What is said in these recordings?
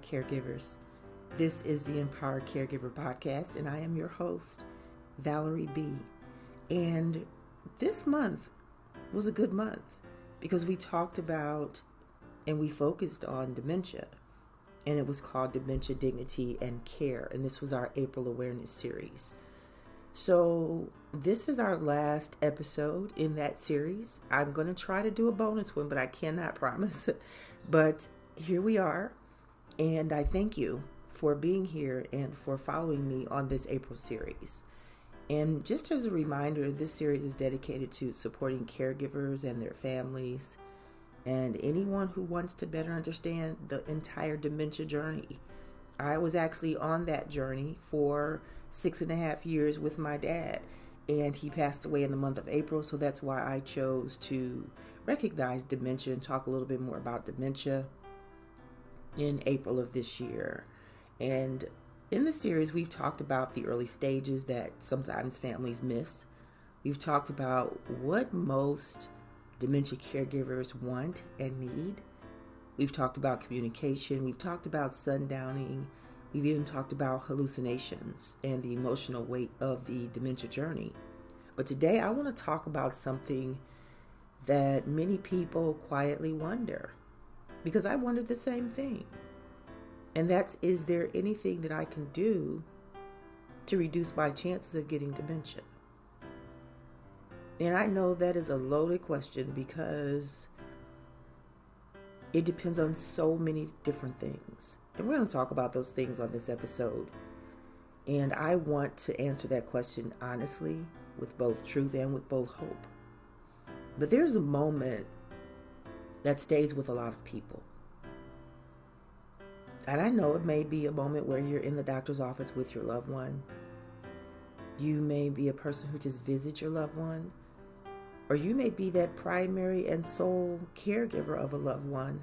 Caregivers. This is the Empowered Caregiver Podcast, and I am your host, Valerie B. And this month was a good month because we talked about and we focused on dementia, and it was called Dementia, Dignity, and Care, and this was our April Awareness series. So this is our last episode in that series. I'm going to try to do a bonus one, but I cannot promise. But here we are, and I thank you for being here and for following me on this April series. And just as a reminder, this series is dedicated to supporting caregivers and their families and anyone who wants to better understand the entire dementia journey. I was actually on that journey for 6.5 years with my dad, and he passed away in the month of April, so that's why I chose to recognize dementia and talk a little bit more about dementia in April of this year. And in the series, we've talked about the early stages that sometimes families miss. We've talked about what most dementia caregivers want and need. We've talked about communication. We've talked about sundowning. We've even talked about hallucinations and the emotional weight of the dementia journey. But today I want to talk about something that many people quietly wonder, because I wondered the same thing. And that's, is there anything that I can do to reduce my chances of getting dementia? And I know that is a loaded question because it depends on so many different things. And we're going to talk about those things on this episode. And I want to answer that question honestly, with both truth and with both hope. But there's a moment that stays with a lot of people. And I know it may be a moment where you're in the doctor's office with your loved one. You may be a person who just visits your loved one. Or you may be that primary and sole caregiver of a loved one,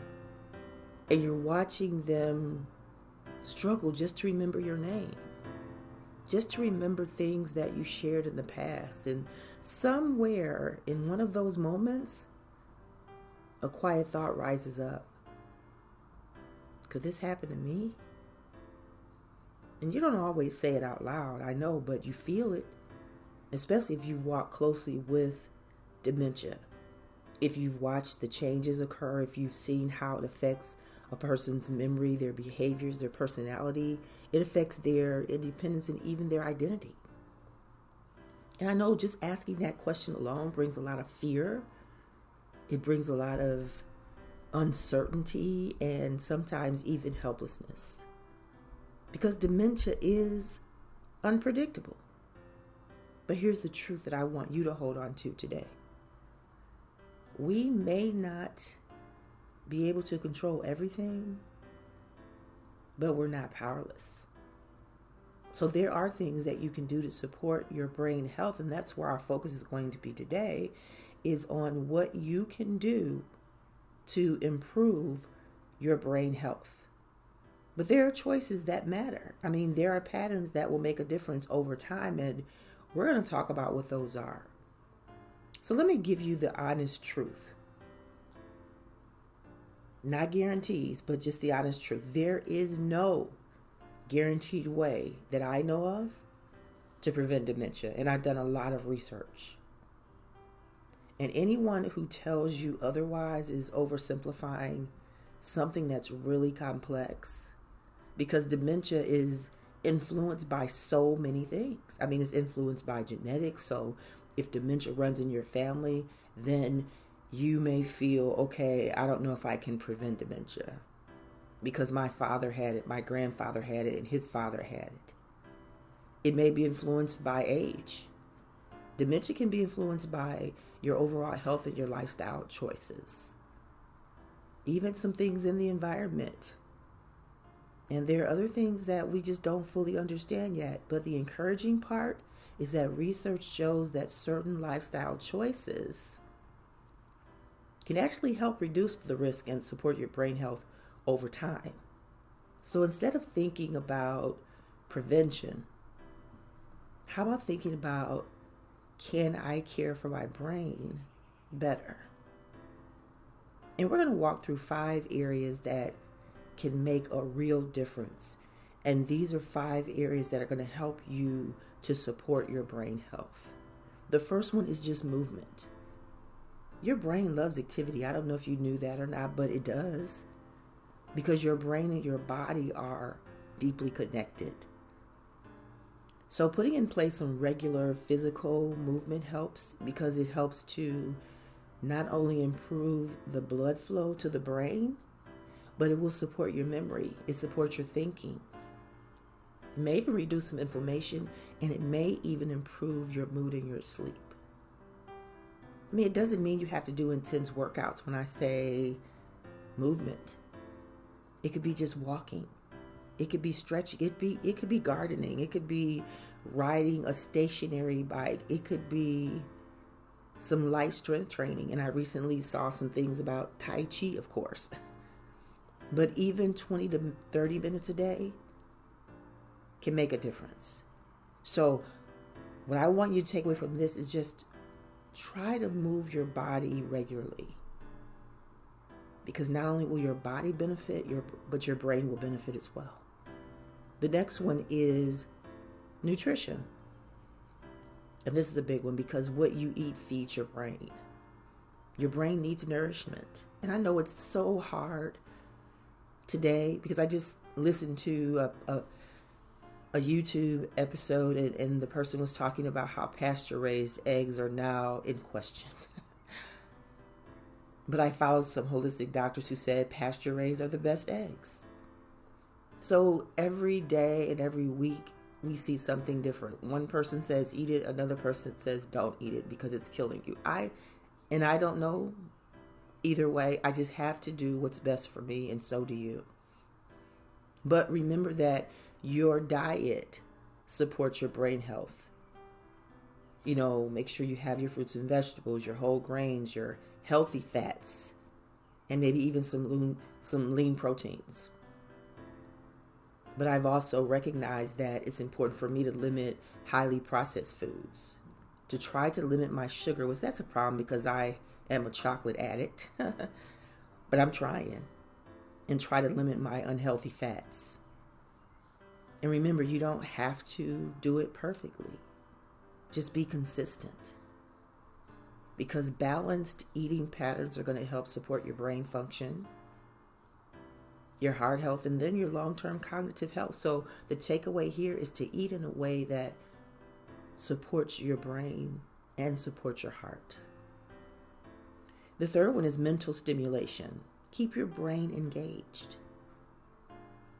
and you're watching them struggle just to remember your name, just to remember things that you shared in the past. And somewhere in one of those moments, a quiet thought rises up. Could this happen to me? And you don't always say it out loud, I know, but you feel it, especially if you've walked closely with dementia. If you've watched the changes occur, if you've seen how it affects a person's memory, their behaviors, their personality, it affects their independence and even their identity. And I know just asking that question alone brings a lot of fear. It brings a lot of uncertainty and sometimes even helplessness. Because dementia is unpredictable. But here's the truth that I want you to hold on to today. We may not be able to control everything, but we're not powerless. So there are things that you can do to support your brain health, and that's where our focus is going to be today, is on what you can do to improve your brain health. But there are choices that matter. I mean, there are patterns that will make a difference over time, and we're going to talk about what those are. So let me give you the honest truth. Not guarantees, but just the honest truth. There is no guaranteed way that I know of to prevent dementia. And I've done a lot of research. And anyone who tells you otherwise is oversimplifying something that's really complex. Because dementia is influenced by so many things. I mean, it's influenced by genetics. So if dementia runs in your family, then you may feel, okay, I don't know if I can prevent dementia because my father had it, my grandfather had it, and his father had it. It may be influenced by age. Dementia can be influenced by your overall health and your lifestyle choices. Even some things in the environment. And there are other things that we just don't fully understand yet. But the encouraging part is that research shows that certain lifestyle choices can actually help reduce the risk and support your brain health over time. So instead of thinking about prevention, how about thinking about, can I care for my brain better? And we're going to walk through 5 areas that can make a real difference. And these are 5 areas that are going to help you to support your brain health. The first one is just movement. Your brain loves activity. I don't know if you knew that or not, but it does. Because your brain and your body are deeply connected. So putting in place some regular physical movement helps, because it helps to not only improve the blood flow to the brain, but it will support your memory. It supports your thinking. It may even reduce some inflammation, and it may even improve your mood and your sleep. I mean, it doesn't mean you have to do intense workouts when I say movement. It could be just walking. It could be stretching. It could be gardening. It could be riding a stationary bike. It could be some light strength training. And I recently saw some things about Tai Chi, of course. But even 20 to 30 minutes a day can make a difference. So what I want you to take away from this is just try to move your body regularly. Because not only will your body benefit, but your brain will benefit as well. The next one is nutrition. And this is a big one, because what you eat feeds your brain. Your brain needs nourishment. And I know it's so hard today, because I just listened to a YouTube episode, and the person was talking about how pasture-raised eggs are now in question. But I followed some holistic doctors who said pasture-raised are the best eggs. So every day and every week, we see something different. One person says eat it, another person says don't eat it because it's killing you. I don't know either way. I just have to do what's best for me, and so do you. But remember that your diet supports your brain health. You know, make sure you have your fruits and vegetables, your whole grains, your healthy fats, and maybe even some lean proteins. But I've also recognized that it's important for me to limit highly processed foods, to try to limit my sugar, which that's a problem because I am a chocolate addict. But I'm trying, and try to limit my unhealthy fats. And remember, you don't have to do it perfectly. Just be consistent. Because balanced eating patterns are going to help support your brain function, your heart health, and then your long-term cognitive health. So the takeaway here is to eat in a way that supports your brain and supports your heart. The third one is mental stimulation. Keep your brain engaged.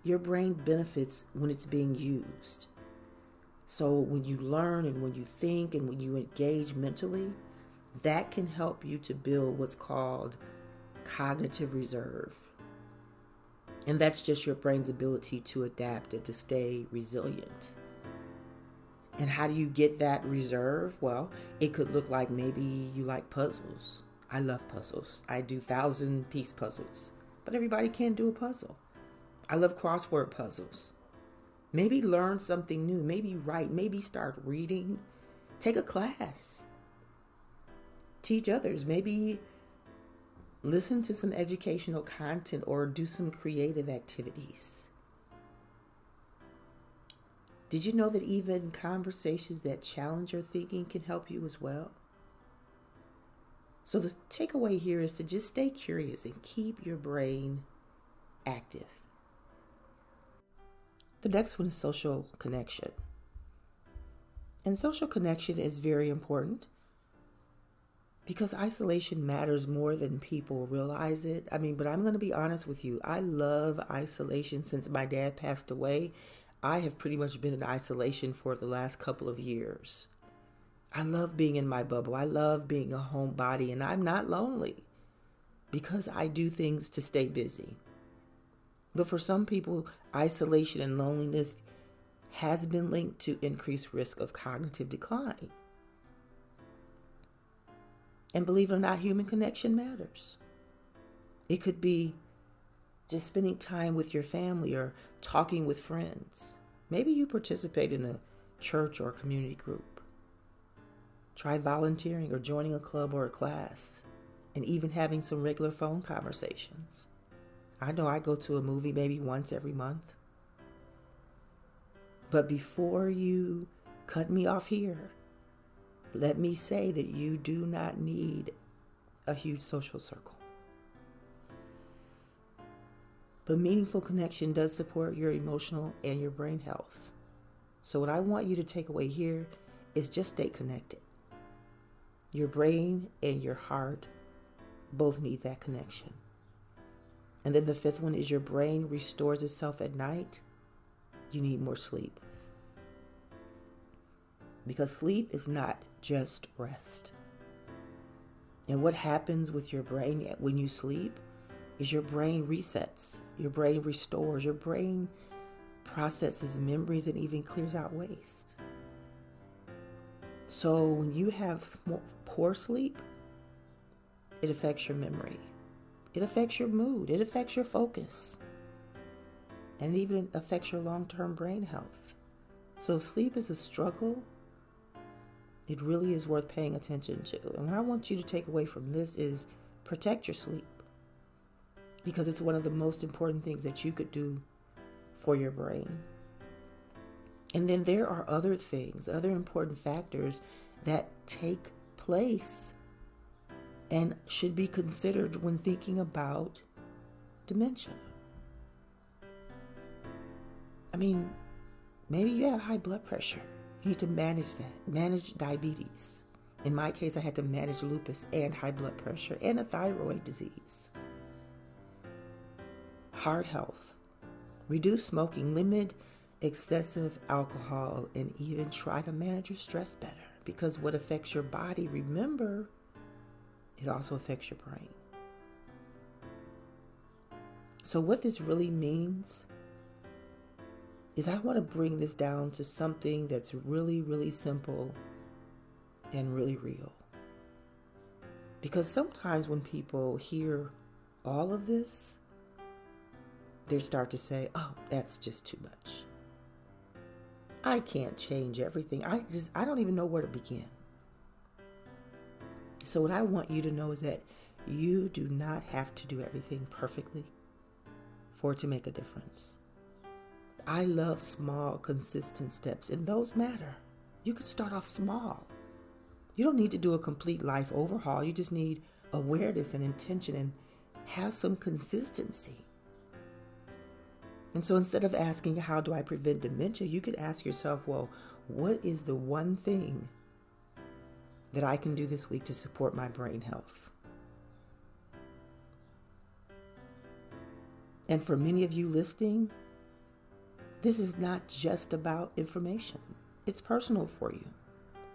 Your brain benefits when it's being used. So when you learn and when you think and when you engage mentally, that can help you to build what's called cognitive reserve. And that's just your brain's ability to adapt and to stay resilient. And how do you get that reserve? Well, it could look like maybe you like puzzles. I love puzzles. I do 1,000-piece puzzles. But everybody can't do a puzzle. I love crossword puzzles. Maybe learn something new. Maybe write. Maybe start reading. Take a class. Teach others. Maybe listen to some educational content or do some creative activities. Did you know that even conversations that challenge your thinking can help you as well? So the takeaway here is to just stay curious and keep your brain active. The next one is social connection. And social connection is very important because isolation matters more than people realize it. But I'm going to be honest with you. I love isolation. Since my dad passed away, I have pretty much been in isolation for the last couple of years. I love being in my bubble. I love being a homebody, and I'm not lonely because I do things to stay busy. But for some people, isolation and loneliness has been linked to increased risk of cognitive decline. And believe it or not, human connection matters. It could be just spending time with your family or talking with friends. Maybe you participate in a church or a community group. Try volunteering or joining a club or a class, and even having some regular phone conversations. I know I go to a movie maybe once every month. But before you cut me off here, let me say that you do not need a huge social circle. But meaningful connection does support your emotional and your brain health. So what I want you to take away here is just stay connected. Your brain and your heart both need that connection. And then the fifth one is your brain restores itself at night. You need more sleep. Because sleep is not just rest. And what happens with your brain when you sleep is your brain resets, your brain restores, your brain processes memories and even clears out waste. So when you have poor sleep, it affects your memory. It affects your mood. It affects your focus. And it even affects your long-term brain health. So if sleep is a struggle, it really is worth paying attention to. And what I want you to take away from this is protect your sleep. Because it's one of the most important things that you could do for your brain. And then there are other things, other important factors that take place and should be considered when thinking about dementia. I mean, maybe you have high blood pressure. You need to manage that. Manage diabetes. In my case, I had to manage lupus and high blood pressure and a thyroid disease. Heart health. Reduce smoking. Limit excessive alcohol. And even try to manage your stress better. Because what affects your body, remember, it also affects your brain. So what this really means is I want to bring this down to something that's really, really simple and really real. Because sometimes when people hear all of this, they start to say, oh, that's just too much. I can't change everything. I don't even know where to begin. So what I want you to know is that you do not have to do everything perfectly for it to make a difference. I love small, consistent steps, and those matter. You could start off small. You don't need to do a complete life overhaul. You just need awareness and intention and have some consistency. And so instead of asking, how do I prevent dementia? You could ask yourself, well, what is the one thing that I can do this week to support my brain health? And for many of you listening, this is not just about information. It's personal for you.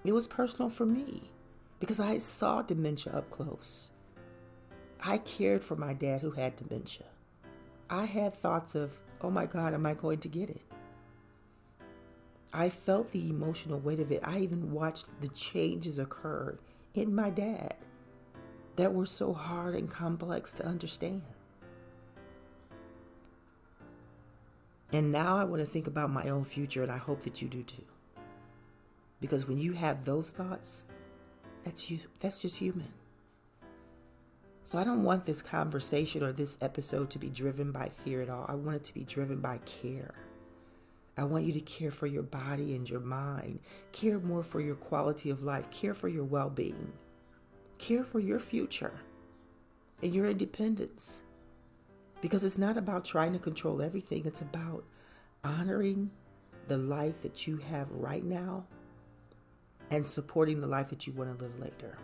It was personal for me because I saw dementia up close. I cared for my dad who had dementia. I had thoughts of, oh my God, am I going to get it? I felt the emotional weight of it. I even watched the changes occur in my dad that were so hard and complex to understand. And now I want to think about my own future, and I hope that you do too. Because when you have those thoughts, that's you. That's just human. So I don't want this conversation or this episode to be driven by fear at all. I want it to be driven by care. I want you to care for your body and your mind. Care more for your quality of life. Care for your well-being. Care for your future and your independence. Because it's not about trying to control everything. It's about honoring the life that you have right now and supporting the life that you want to live later.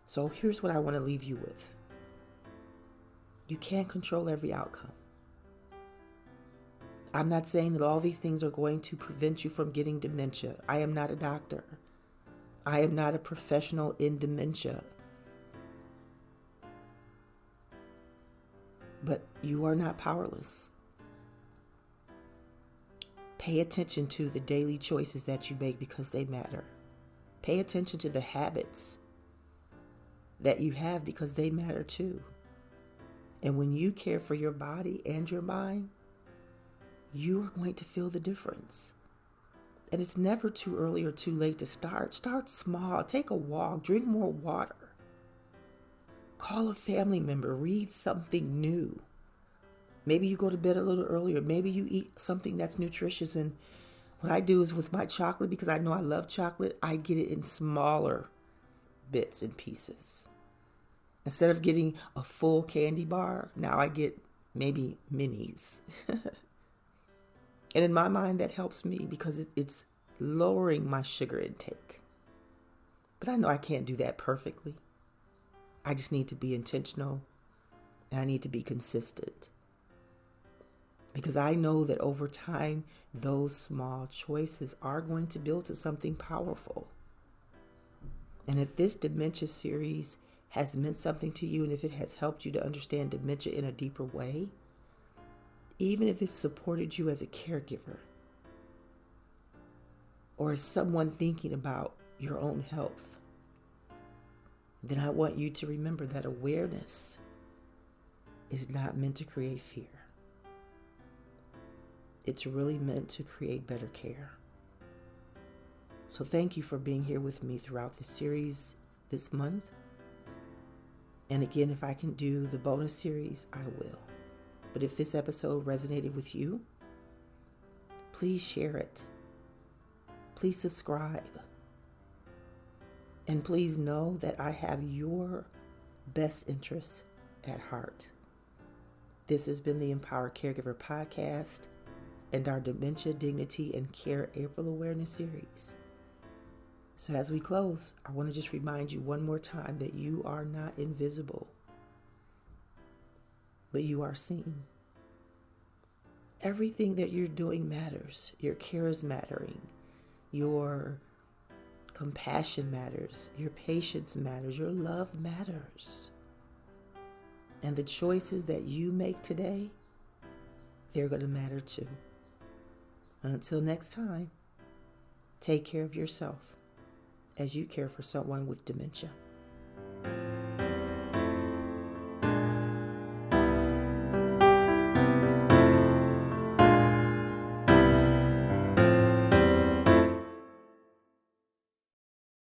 So here's what I want to leave you with. You can't control every outcome. I'm not saying that all these things are going to prevent you from getting dementia. I am not a doctor. I am not a professional in dementia. But you are not powerless. Pay attention to the daily choices that you make because they matter. Pay attention to the habits that you have because they matter too. And when you care for your body and your mind, you are going to feel the difference. And it's never too early or too late to start. Start small. Take a walk. Drink more water. Call a family member. Read something new. Maybe you go to bed a little earlier. Maybe you eat something that's nutritious. And what I do is with my chocolate, because I know I love chocolate, I get it in smaller bits and pieces. Instead of getting a full candy bar, now I get maybe minis. And in my mind, that helps me because it's lowering my sugar intake. But I know I can't do that perfectly. I just need to be intentional, and I need to be consistent. Because I know that over time, those small choices are going to build to something powerful. And if this dementia series has meant something to you, and if it has helped you to understand dementia in a deeper way, even if it's supported you as a caregiver or as someone thinking about your own health, then I want you to remember that awareness is not meant to create fear. It's really meant to create better care. So thank you for being here with me throughout the series this month. And again, if I can do the bonus series, I will. But if this episode resonated with you, please share it. Please subscribe. And please know that I have your best interests at heart. This has been the Empower Caregiver podcast and our Dementia, Dignity, and Care April Awareness series. So as we close, I want to just remind you one more time that you are not invisible, but you are seen. Everything that you're doing matters. Your care is mattering. Your compassion matters. Your patience matters. Your love matters. And the choices that you make today, they're going to matter too. And until next time, take care of yourself as you care for someone with dementia.